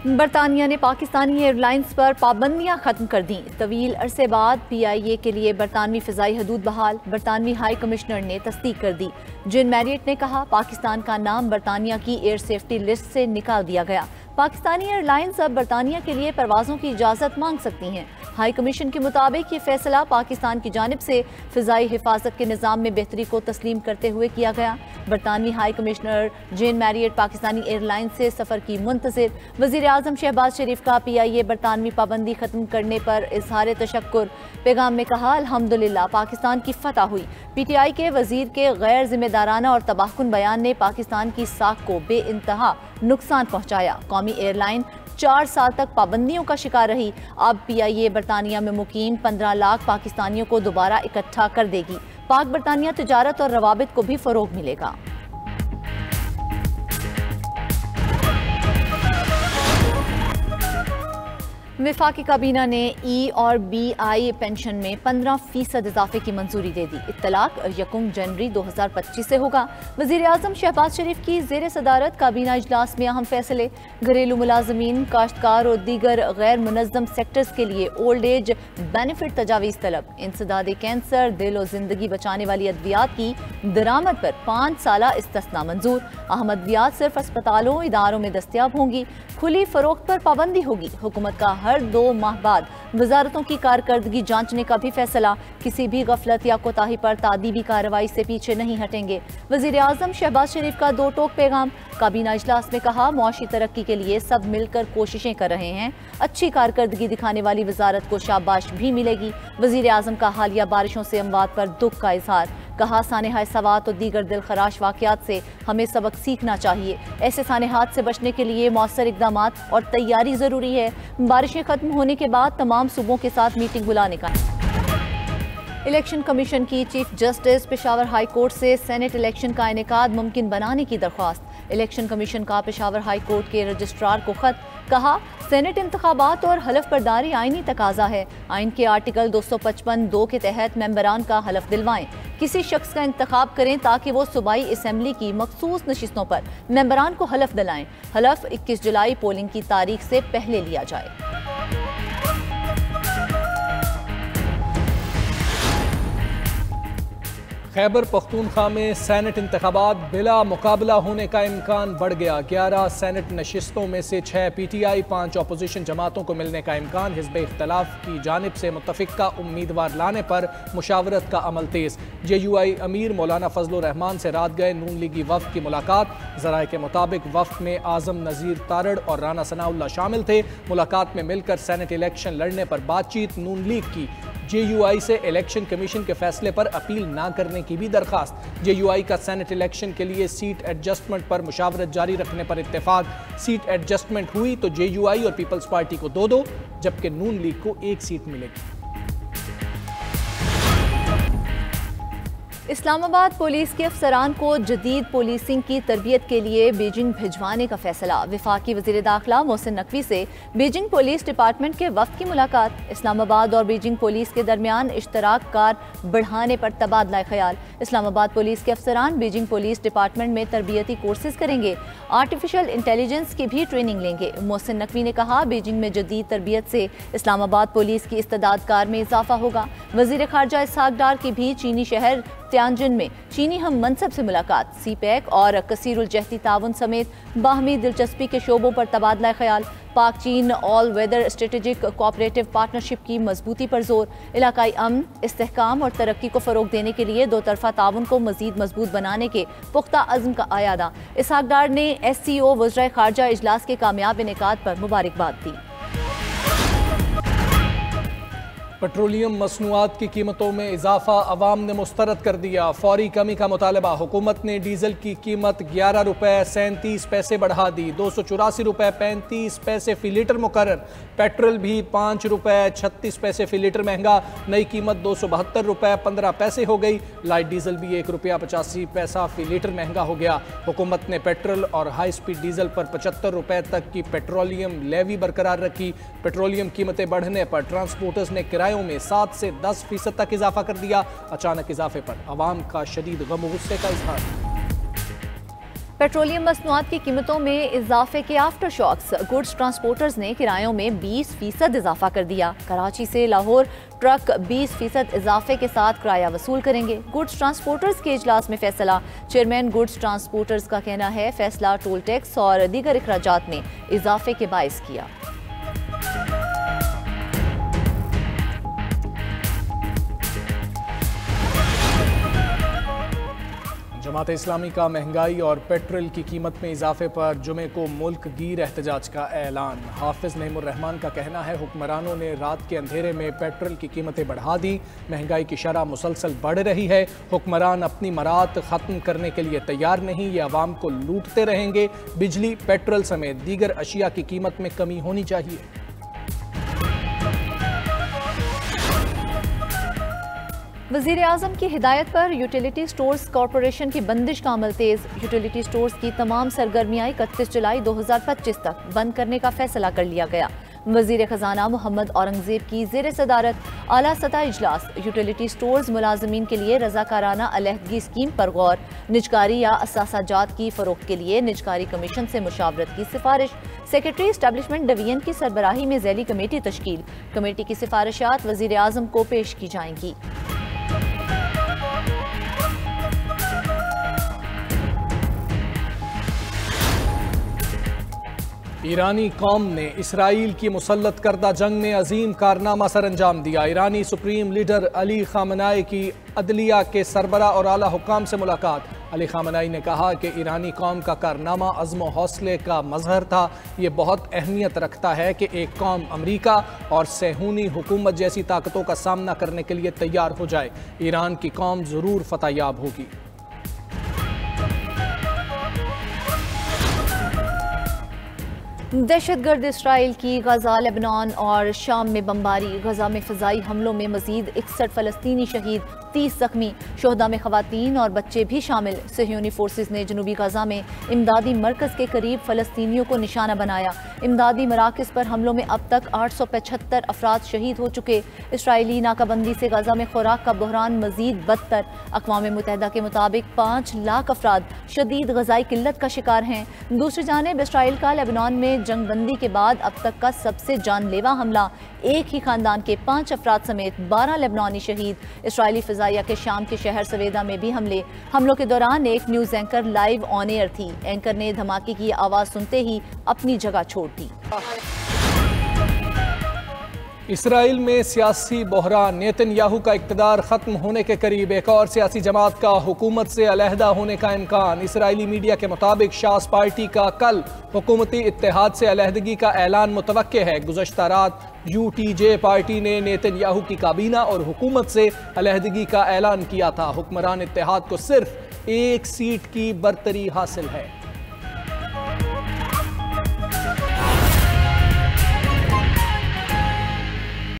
बरतानिया ने पाकिस्तानी एयरलाइंस पर पाबंदियां खत्म कर दी। तवील अरसे बाद PIA के लिए बरतानवी फ़िज़ाई हदूद बहाल। बरतानवी हाई कमिश्नर ने तस्दीक कर दी। जेन मैरियट ने कहा, पाकिस्तान का नाम बरतानिया की एयर सेफ्टी लिस्ट से निकाल दिया गया। पाकिस्तानी एयरलाइंस अब बरतानिया के लिए परवाज़ों की इजाज़त मांग सकती हैं। हाई कमीशन के मुताबिक ये फैसला पाकिस्तान की जानिब से फ़िज़ाई हिफाजत के निज़ाम में बेहतरी को तस्लीम करते हुए किया गया। बरतानवी हाई कमिश्नर जेन मैरियट पाकिस्तानी एयरलाइंस से सफ़र की मुंतज़िर। वज़ीर आज़म शहबाज शरीफ का PIA बरतानवी पाबंदी ख़त्म करने पर इज़हार तशक्कुर। पैगाम में कहा, अल्हम्दुलिल्लाह पाकिस्तान की फतह हुई। PTI के वज़ीर के गैर जिम्मेदाराना और तबाहकुन बयान ने पाकिस्तान की साख को बेइंतहा नुकसान पहुँचाया। कौमी एयरलाइन 4 साल तक पाबंदियों का शिकार रही। अब PIA बरतानिया में मुकीम 15 लाख पाकिस्तानियों को दोबारा इकट्ठा कर देगी। पाक बरतानिया तिजारत और रवाबित को भी फ़रोग मिलेगा। वफाकी काबीना ने E और BI पेंशन में 15% इजाफे की मंजूरी दे दी। इत्तलाक 1 जनवरी 2025 से होगा। वज़ीर आज़म शहबाज शरीफ की ज़ेर सदारत काबीना इजलास में अहम फैसले। घरेलू मुलाजमीन, काश्तकार और दीगर गैर मुनज़्ज़म सेक्टर्स के लिए ओल्ड एज बेनिफिट तजावीज़ तलब। इंसदाद कैंसर, दिल और जिंदगी बचाने वाली अद्वियात की दरामद पर 5 साला इस्तिस्ना मंजूर। अहम अद्वियात सिर्फ अस्पतालों इदारों में दस्तयाब होंगी। खुली फरोख्त पर पाबंदी होगी। हुकूमत का हर 2 माह बाद वजारतों की कारकर्दगी जांचने का भी फैसला। किसी भी गफलत या कोताही पर तादीबी कार्रवाई से पीछे नहीं हटेंगे। वज़ीर आज़म शहबाज शरीफ का 2 टोक पैगाम। काबीना इजलास में कहा, मुआशी तरक्की के लिए सब मिलकर कोशिशें कर रहे हैं। अच्छी कारकर्दगी दिखाने वाली वजारत को शाबाश भी मिलेगी। वज़ीर आज़म का हालिया बारिशों से अमवात पर दुख का इजहार। कहा, सानेहाए सवात और दीगर दिलखराश वाक़यात से हमें सबक सीखना चाहिए। ऐसे सानेहात से बचने के लिए मौसर इक़दामात और तैयारी ज़रूरी है। बारिशें ख़त्म होने के बाद तमाम सूबों के साथ मीटिंग बुलाने का। इलेक्शन कमीशन की chief justice Peshawar high court से सेनेट इलेक्शन का इनेकाद मुमकिन बनाने की दरख्वास्त। इलेक्शन कमीशन का पेशावर हाई कोर्ट के रजिस्ट्रार को खत। कहा, सेनेट इंतखाबात और हलफ बर्दारी आईनी तकाजा है। आइन के आर्टिकल 255(2) के तहत मेंबरान का हलफ दिलवाएं। किसी शख्स का इंतखाब करें ताकि वो सूबाई असम्बली की मखसूस नशिस्तों पर मेंबरान को हलफ दिलाएं। हलफ 21 जुलाई पोलिंग की तारीख से पहले लिया जाए। खैबर पख्तूनख्वा में सेनेट इंतखाबात बिला मुकाबला होने का इम्कान बढ़ गया। 11 सेनेट नशिस्तों में से 6 PTI, 5 अपोजिशन जमातों को मिलने का इम्कान। हिज़्ब इख्तलाफ की जानिब से मुतफ़िक़ा उम्मीदवार लाने पर मुशावरत का अमल तेज़। JUI अमीर मौलाना फजल रहमान से रात गए नून लीगी वफ़द की मुलाकात। ज़राए के मुताबिक वफ़द में आज़म नज़ीर तारड़ और राना सनाउल्लाह शामिल थे। मुलाकात में मिलकर सेनेट इलेक्शन लड़ने पर बातचीत। नून लीग की JUI से इलेक्शन कमीशन के फैसले पर अपील न करने की भी दरखास्त। JUI का सेनेट इलेक्शन के लिए सीट एडजस्टमेंट पर मुशावरत जारी रखने पर इत्तेफाक। सीट एडजस्टमेंट हुई तो JUI और पीपल्स पार्टी को 2-2 जबकि नून लीग को 1 सीट मिलेगी। इस्लामाबाद पुलिस के अफसरान को जदीद पुलिसिंग की तरबियत के लिए बीजिंग भिजवाने का फैसला। वफाकी वज़ीर दाखिला मोहसिन नकवी से बीजिंग पुलिस डिपार्टमेंट के वफ़द की मुलाकात। इस्लामाबाद और बीजिंग पुलिस के दरमियान इश्तराक कार बढ़ाने पर तबादला ख्याल। इस्लामाबाद पुलिस के अफसरान बीजिंग पुलिस डिपार्टमेंट में तरबियती कोर्सेज करेंगे। आर्टिफिशियल इंटेलिजेंस की भी ट्रेनिंग लेंगे। मोहसिन नकवी ने कहा, बीजिंग में जदीद तरबियत से इस्लामाबाद पुलिस की इस्तेदाद कार में इजाफा होगा। वज़ीर ख़ारजा इसहाक डार की भी चीनी शहर त्यानजिन में चीनी हम मनसब से मुलाकात। CPEC और कसीरुल जहती ताउन समेत बाहमी दिलचस्पी के शोबों पर तबादला ख्याल। पाक चीन all weather strategic cooperative partnership की मजबूती पर जोर। इलाकाई अमन, इस्तेहकाम और तरक्की को फ़रोग देने के लिए 2 तरफ़ा ताउन को मज़ीद मजबूत बनाने के पुख्ता अज़्म का आयादा। इसहाक डार ने SCO वज़राए ख़ारजा इजलास के कामयाब इनेकाद पर मुबारकबाद दी। पेट्रोलियम मसनूआत की कीमतों में इजाफा अवाम ने मुस्तरद कर दिया। फौरी कमी का मुतालबा। हुकूमत ने डीजल की कीमत 11 रुपये 37 पैसे बढ़ा दी। 284 रुपये 35 पैसे फी लीटर मुकर्रर। पेट्रोल भी 5 रुपये 36 पैसे फी लीटर महंगा। नई कीमत 272 रुपये 15 पैसे हो गई। लाइट डीजल भी 1 रुपया 85 पैसा फी लीटर महंगा हो गया। हुकूमत ने पेट्रोल और हाई स्पीड डीजल पर 75 रुपये तक की पेट्रोलियम लेवी बरकरार रखी। पेट्रोलियम कीमतें बढ़ने पर ट्रांसपोर्टर्स ने किराए में 7 से 10% तक इजाफा कर दिया। अचानक इजाफे पर अवाम का शदीद गम गुस्से का इजहार। पेट्रोलियम मसनूआत की कीमतों में इजाफे के आफ्टर शॉक्स, गुड्स ट्रांसपोर्टर्स ने किरायों में 20% इजाफा कर दिया। कराची से लाहौर ट्रक 20% इजाफे के साथ किराया वसूल करेंगे। गुड्स ट्रांसपोर्टर्स के इजलास में फैसला। चेयरमैन गुड्स ट्रांसपोर्टर्स का कहना है फैसला टोल टैक्स और दीगर अखराजात में इजाफे के बायस किया। जमात इस्लामी का महंगाई और पेट्रोल की कीमत में इजाफे पर जुमे को मुल्क गिर एहतजाज का ऐलान। हाफिज नईमुर रहमान का कहना है हुक्मरानों ने रात के अंधेरे में पेट्रोल की कीमतें बढ़ा दी, महंगाई की शरह मुसलसल बढ़ रही है। हुक्मरान अपनी मरात ख़त्म करने के लिए तैयार नहीं, ये अवाम को लूटते रहेंगे। बिजली, पेट्रोल समेत दीगर अशिया की कीमत में कमी होनी चाहिए। वज़ीर आज़म की हिदायत पर यूटिलिटी स्टोर्स कॉरपोरेशन की बंदिश का अमल तेज। यूटिलिटी स्टोर्स की तमाम सरगर्मियाँ 31 जुलाई 2025 तक बंद करने का फैसला कर लिया गया। वज़ीर ख़जाना मोहम्मद औरंगज़ेब की ज़ेर सदारत आला सतह इजलास। यूटिलिटी स्टोर्स मुलाजमीन के लिए रज़ाकाराना अलहदगी स्कीम पर गौर। निजकारी या असासाजात की फ़रोख्त के लिए निजकारी कमीशन से मुशावरत की सिफारिश। सेक्रेटरी एस्टैब्लिशमेंट डिवीजन की सरबराही में ज़ैली कमेटी तश्कील। कमेटी की सिफारिशात वज़ीर आज़म को पेश की जाएंगी। ईरानी कौम ने इसराइल की मुसल्लत करदा जंग में अजीम कारनामा सर अंजाम दिया। ईरानी सुप्रीम लीडर अली खामनाई की अदलिया के सरबरा और आला हुक्काम से मुलाकात। अली खामनाई ने कहा कि ईरानी कौम का कारनामा अज़्म हौसले का मजहर था। ये बहुत अहमियत रखता है कि एक कौम अमरीका और सेहूनी हुकूमत जैसी ताकतों का सामना करने के लिए तैयार हो जाए। ईरान की कौम ज़रूर फतहयाब होगी। दहशतगर्द इसराइल की गजा, लेबनान और शाम में बमबारी। गजा में फ़िज़ाई हमलों में मज़ीद 61 फ़लस्तीनी शहीद, 30 ज़ख्मी। शोहदा में ख़वातीन और बच्चे भी शामिल। सहयूनी फोर्सेस ने जनूबी गजा में इमदादी मरकज़ के करीब फ़लस्तीनियों को निशाना बनाया। इमदादी मराकज़ पर हमलों में अब तक 875 अफराद शहीद हो चुके। इसराइली नाकाबंदी से गजा में खुराक का बहरान मज़ीद बदतर। अक़वाम मुत्तहिदा के मुताबिक 5 लाख अफराद शदीद गज़ाई किल्लत का शिकार हैं। दूसरी जानिब इसराइल का लेबनान में जंगबंदी के बाद अब तक का सबसे जानलेवा हमला। एक ही खानदान के 5 अफराद समेत 12 लेबनानी शहीद। इसराइली फ़िज़ाइया के शाम के शहर सवेदा में भी हमलों के दौरान एक news anchor live on air थी। एंकर ने धमाके की आवाज़ सुनते ही अपनी जगह छोड़ दी। इसराइल में सियासी बहरान। नेतन्याहू का इक़्तिदार ख़त्म होने के करीब। एक और सियासी जमात का हुकूमत से अलहदा होने का इम्कान। इसराइली मीडिया के मुताबिक शास पार्टी का कल हुकूमती इत्तेहाद से अलहदगी का ऐलान मुतवक्के है। गुज़श्ता रात UTJ पार्टी ने नेतन्याहू की काबीना और हुकूमत से अलहदगी का ऐलान किया था। हुक्मरान इत्तेहाद को सिर्फ एक सीट की बरतरी हासिल है।